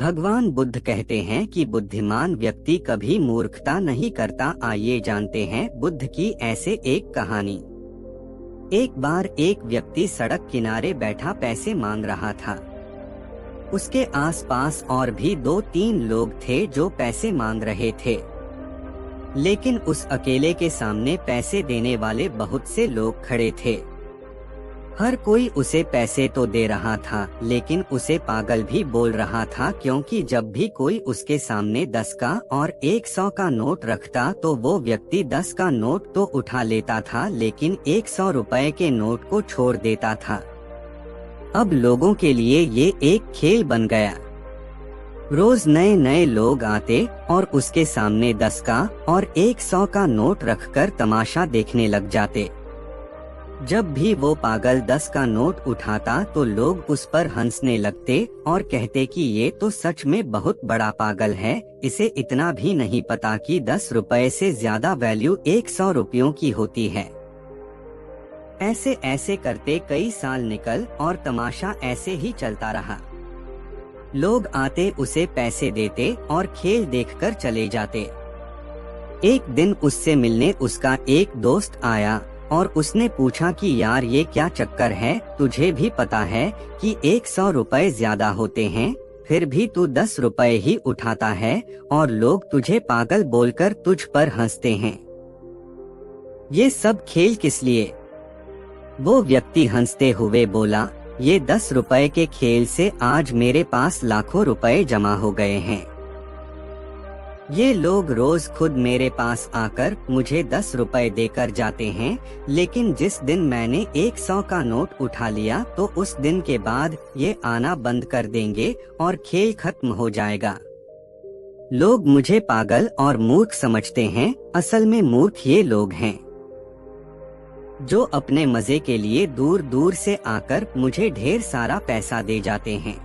भगवान बुद्ध कहते हैं कि बुद्धिमान व्यक्ति कभी मूर्खता नहीं करता। आइए जानते हैं बुद्ध की ऐसे एक कहानी। एक बार एक व्यक्ति सड़क किनारे बैठा पैसे मांग रहा था। उसके आसपास और भी 2-3 लोग थे जो पैसे मांग रहे थे, लेकिन उस अकेले के सामने पैसे देने वाले बहुत से लोग खड़े थे। हर कोई उसे पैसे तो दे रहा था, लेकिन उसे पागल भी बोल रहा था, क्योंकि जब भी कोई उसके सामने 10 का और 100 का नोट रखता तो वो व्यक्ति 10 का नोट तो उठा लेता था, लेकिन 100 रुपए के नोट को छोड़ देता था। अब लोगों के लिए ये एक खेल बन गया। रोज नए नए लोग आते और उसके सामने 10 का और 100 का नोट रखकर तमाशा देखने लग जाते। जब भी वो पागल 10 का नोट उठाता तो लोग उस पर हंसने लगते और कहते कि ये तो सच में बहुत बड़ा पागल है, इसे इतना भी नहीं पता कि 10 रुपए से ज्यादा वैल्यू 100 रुपयों की होती है। ऐसे ऐसे करते कई साल निकल और तमाशा ऐसे ही चलता रहा। लोग आते, उसे पैसे देते और खेल देखकर चले जाते। एक दिन उससे मिलने उसका एक दोस्त आया और उसने पूछा कि यार ये क्या चक्कर है, तुझे भी पता है कि 100 रुपए ज्यादा होते हैं, फिर भी तू 10 रुपए ही उठाता है और लोग तुझे पागल बोलकर तुझ पर हंसते हैं। ये सब खेल किस लिए? वो व्यक्ति हंसते हुए बोला, ये 10 रुपए के खेल से आज मेरे पास लाखों रुपए जमा हो गए हैं। ये लोग रोज खुद मेरे पास आकर मुझे 10 रुपए देकर जाते हैं, लेकिन जिस दिन मैंने 100 का नोट उठा लिया तो उस दिन के बाद ये आना बंद कर देंगे और खेल खत्म हो जाएगा। लोग मुझे पागल और मूर्ख समझते हैं, असल में मूर्ख ये लोग हैं जो अपने मजे के लिए दूर दूर से आकर मुझे ढेर सारा पैसा दे जाते हैं।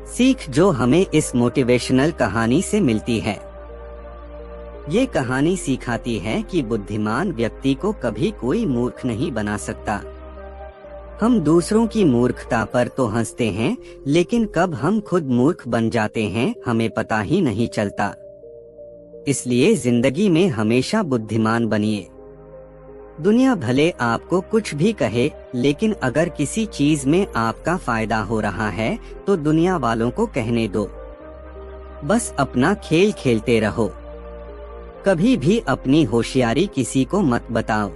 सीख जो हमें इस मोटिवेशनल कहानी से मिलती है, ये कहानी सिखाती है कि बुद्धिमान व्यक्ति को कभी कोई मूर्ख नहीं बना सकता। हम दूसरों की मूर्खता पर तो हंसते हैं, लेकिन कब हम खुद मूर्ख बन जाते हैं हमें पता ही नहीं चलता। इसलिए जिंदगी में हमेशा बुद्धिमान बनिए। दुनिया भले आपको कुछ भी कहे, लेकिन अगर किसी चीज में आपका फायदा हो रहा है तो दुनिया वालों को कहने दो। बस अपना खेल खेलते रहो, कभी भी अपनी होशियारी किसी को मत बताओ।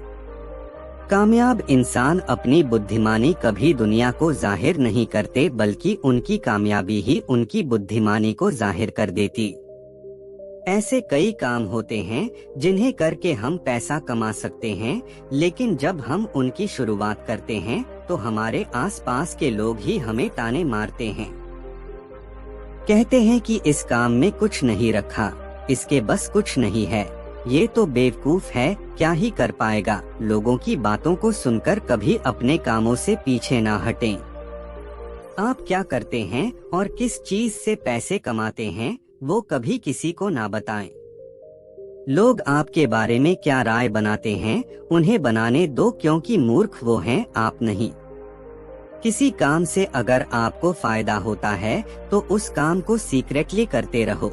कामयाब इंसान अपनी बुद्धिमानी कभी दुनिया को जाहिर नहीं करते, बल्कि उनकी कामयाबी ही उनकी बुद्धिमानी को जाहिर कर देती। ऐसे कई काम होते हैं जिन्हें करके हम पैसा कमा सकते हैं, लेकिन जब हम उनकी शुरुआत करते हैं तो हमारे आसपास के लोग ही हमें ताने मारते हैं। कहते हैं कि इस काम में कुछ नहीं रखा, इसके बस कुछ नहीं है, ये तो बेवकूफ है, क्या ही कर पाएगा। लोगों की बातों को सुनकर कभी अपने कामों से पीछे ना हटें। आप क्या करते हैं और किस चीज से पैसे कमाते हैं वो कभी किसी को ना बताएं। लोग आपके बारे में क्या राय बनाते हैं उन्हें बनाने दो, क्योंकि मूर्ख वो हैं, आप नहीं। किसी काम से अगर आपको फायदा होता है तो उस काम को सीक्रेटली करते रहो।